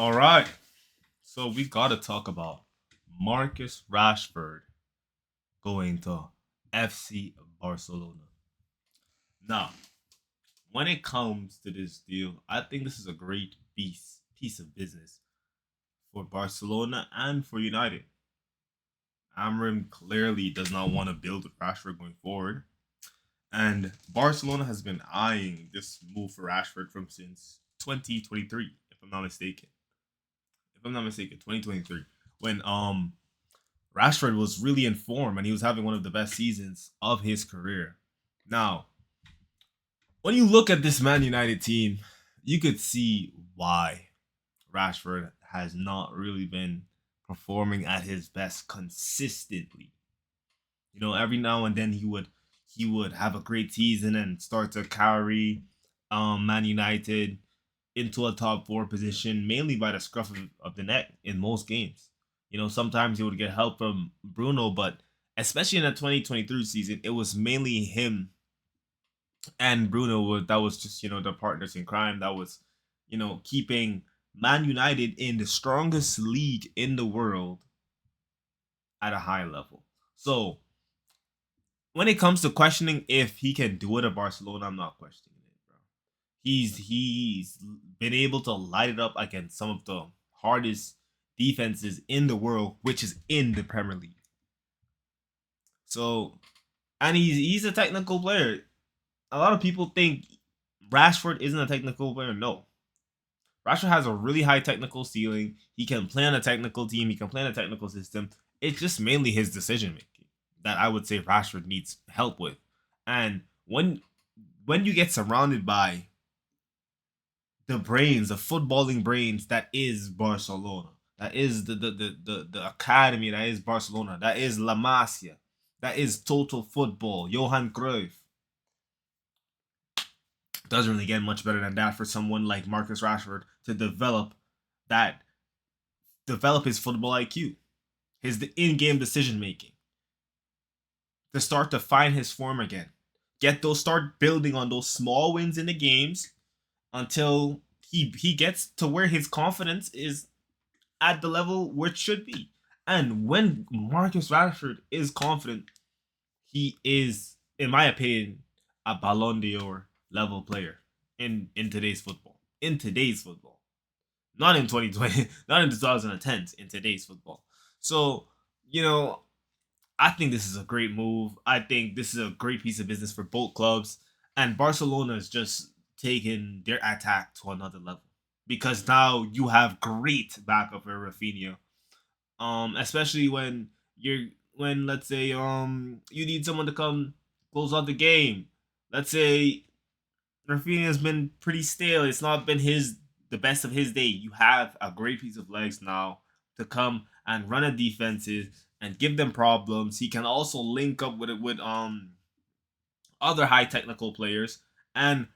All right. So we got to talk about Marcus Rashford going to FC Barcelona. Now, when it comes to this deal, I think this is a great piece of business for Barcelona and for United. Amrim clearly does not want to build with Rashford going forward. And Barcelona has been eyeing this move for Rashford from since 2023, if I'm not mistaken. If I'm not mistaken, 2023. When Rashford was really in form and he was having one of the best seasons of his career. Now, when you look at this Man United team, you could see why Rashford has not really been performing at his best consistently. Every now and then he would have a great season and start to carry Man United into a top four position, mainly by the scruff of the neck in most games. Sometimes he would get help from Bruno, but especially in the 2023 season, it was mainly him and Bruno that was just the partners in crime that was keeping Man United in the strongest league in the world at a high level. So when it comes to questioning if he can do it at Barcelona, I'm not questioning it, bro. He's been able to light it up against some of the hardest defenses in the world, which is in the Premier League. So, and he's a technical player. A lot of people think Rashford isn't a technical player. No. Rashford has a really high technical ceiling. He can play on a technical team. He can play on a technical system. It's just mainly his decision making that I would say Rashford needs help with. And when you get surrounded by the brains, the footballing brains that is Barcelona, that is the academy that is Barcelona, that is La Masia, that is total football, Johan Cruyff. Doesn't really get much better than that for someone like Marcus Rashford to develop his football IQ, his in-game decision making, to start to find his form again. Start building on those small wins in the games until he gets to where his confidence is at the level where it should be. And when Marcus Rashford is confident, he is, in my opinion, a Ballon d'Or level player in today's football. In today's football. Not in 2020, not in 2010s, in today's football. So, I think this is a great move. I think this is a great piece of business for both clubs. And Barcelona is just taking their attack to another level. Because now you have great backup for Rafinha. Especially when let's say you need someone to come close out the game. Let's say Rafinha has been pretty stale. It's not been the best of his day. You have a great piece of legs now to come and run a defenses and give them problems. He can also link up with other high technical players. And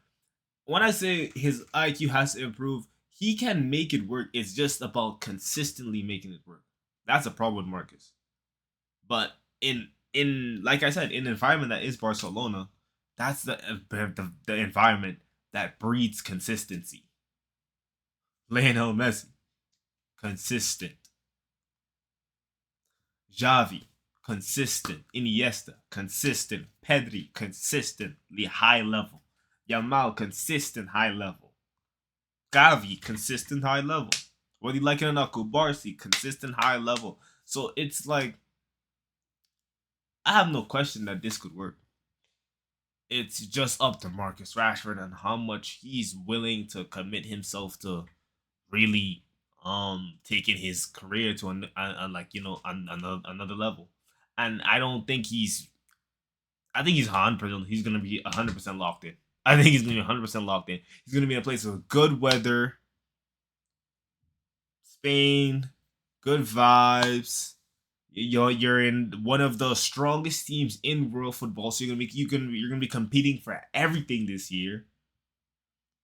when I say his IQ has to improve, he can make it work. It's just about consistently making it work. That's a problem with Marcus. But in like I said, in the environment that is Barcelona, that's the environment that breeds consistency. Lionel Messi, consistent. Xavi, consistent. Iniesta, consistent. Pedri, consistently high level. Yamal, consistent high level. Gavi, consistent high level. Whether you like it or not, Kubarsi, consistent high level. So it's like, I have no question that this could work. It's just up to Marcus Rashford and how much he's willing to commit himself to really taking his career to another level. And I don't think I think he's 100%. He's gonna be 100% locked in. I think he's gonna be 100% locked in. He's gonna be in a place with good weather, Spain, good vibes. You're in one of the strongest teams in world football, so you're gonna be competing for everything this year.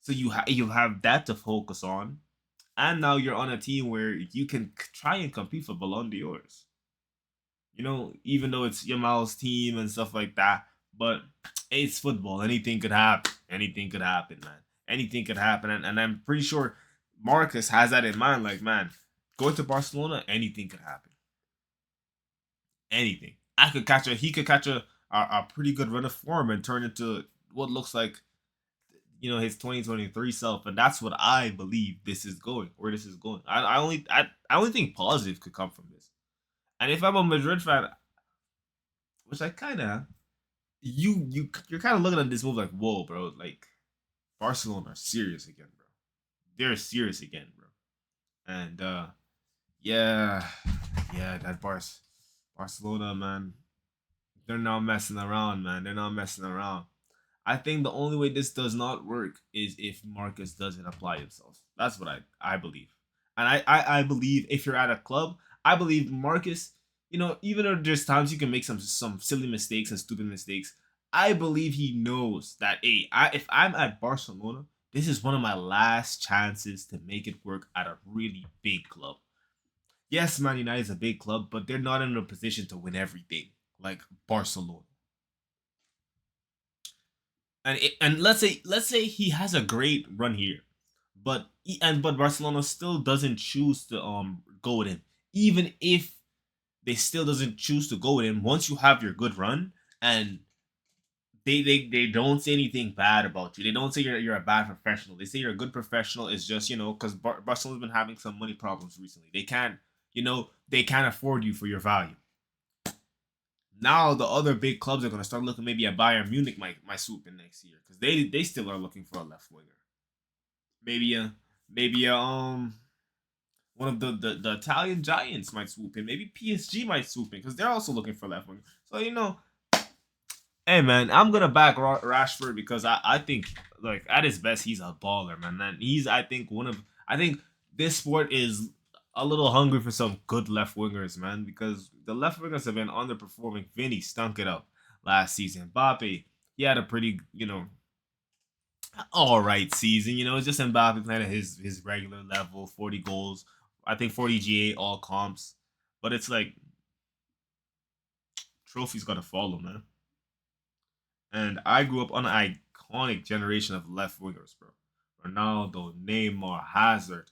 So you have that to focus on, and now you're on a team where you can try and compete for Ballon d'Ors. Even though it's Yamal's team and stuff like that, but it's football. Anything could happen. Anything could happen, man. Anything could happen, and I'm pretty sure Marcus has that in mind. Like, man, going to Barcelona, anything could happen. Anything. He could catch a pretty good run of form and turn into what looks like, his 2023 self, and that's what I believe where this is going. I only think positive could come from this. And if I'm a Madrid fan, which I kind of, you're kind of looking at this move like, whoa, bro, like Barcelona are serious again, bro. They're serious again, bro. And yeah, that Barcelona, man, they're not messing around, man. They're not messing around. I think the only way this does not work is if Marcus doesn't apply himself. That's what I believe. And I believe if you're at a club, I believe Marcus, even though there's times you can make some silly mistakes and stupid mistakes, I believe he knows that, hey, if I'm at Barcelona, this is one of my last chances to make it work at a really big club. Yes, Man United is a big club, but they're not in a position to win everything like Barcelona. And let's say he has a great run here, but Barcelona still doesn't choose to go with him. Even if they still doesn't choose to go with him, once you have your good run and they don't say anything bad about you. They don't say you're a bad professional. They say you're a good professional. It's just, because Barcelona's been having some money problems recently. They can't afford you for your value. Now the other big clubs are gonna start looking. Maybe at Bayern Munich might swoop in next year because they still are looking for a left winger. Maybe one of the Italian giants might swoop in. Maybe PSG might swoop in because they're also looking for left winger. So hey man, I'm gonna back Rashford because I think, like, at his best he's a baller, man. And he's, I think this sport is a little hungry for some good left wingers, man, because the left wingers have been underperforming. Vinny stunk it up last season. Mbappe, he had a pretty, all right season. It's just Mbappe playing at his regular level, 40 goals, I think 40 GA all comps. But it's like trophies gotta follow, man. And I grew up on an iconic generation of left wingers, bro. Ronaldo, Neymar, Hazard.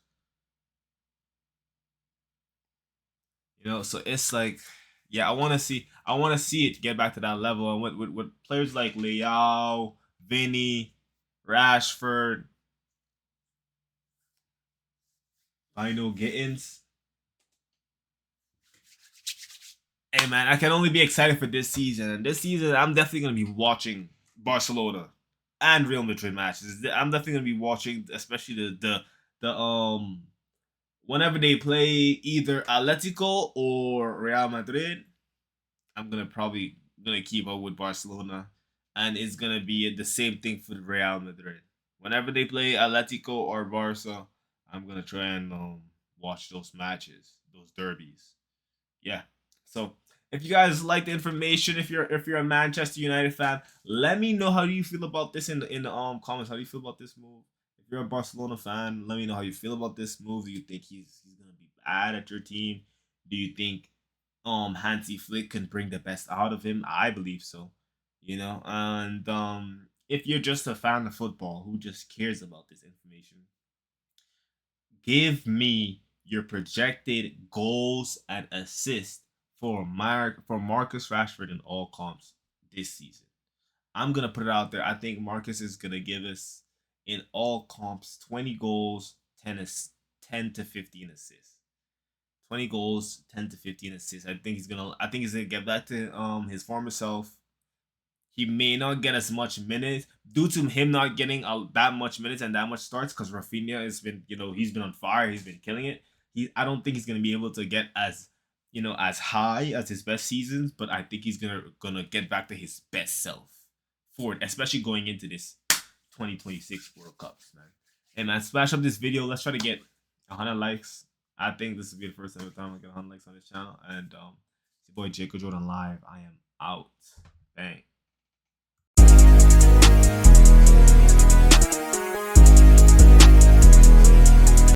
So it's like, yeah, I want to see it get back to that level, and with players like Leao, Vinny, Rashford, Bino Gittins. Hey man, I can only be excited for this season. And this season, I'm definitely gonna be watching Barcelona and Real Madrid matches. I'm definitely gonna be watching, especially the whenever they play either Atletico or Real Madrid. I'm gonna keep up with Barcelona, and it's gonna be the same thing for Real Madrid. Whenever they play Atletico or Barca, I'm gonna try and watch those matches, those derbies. Yeah. So if you guys like the information, if you're a Manchester United fan, let me know how you feel about this in the comments. How do you feel about this move? If you're a Barcelona fan, let me know how you feel about this move. Do you think he's gonna be bad at your team? Do you think Hansi Flick can bring the best out of him? I believe so. And if you're just a fan of football who just cares about this information, give me your projected goals and assists for Marcus Rashford in all comps this season. I'm gonna put it out there. I think Marcus is gonna give us in all comps 20 goals, 10 to 15 assists. 20 goals, 10 to 15 assists. I think he's gonna get back to his former self. He may not get as much minutes due to him not getting that much minutes and that much starts because Rafinha has been, he's been on fire. He's been killing it. I don't think he's gonna be able to get as high as his best seasons, but I think he's gonna get back to his best self for it, especially going into this 2026 World Cups, man. Hey man, smash up this video. Let's try to get 100 likes. I think this will be the first ever time I get 100 likes on this channel. And it's your boy JaakoJordan live. I am out. Bang.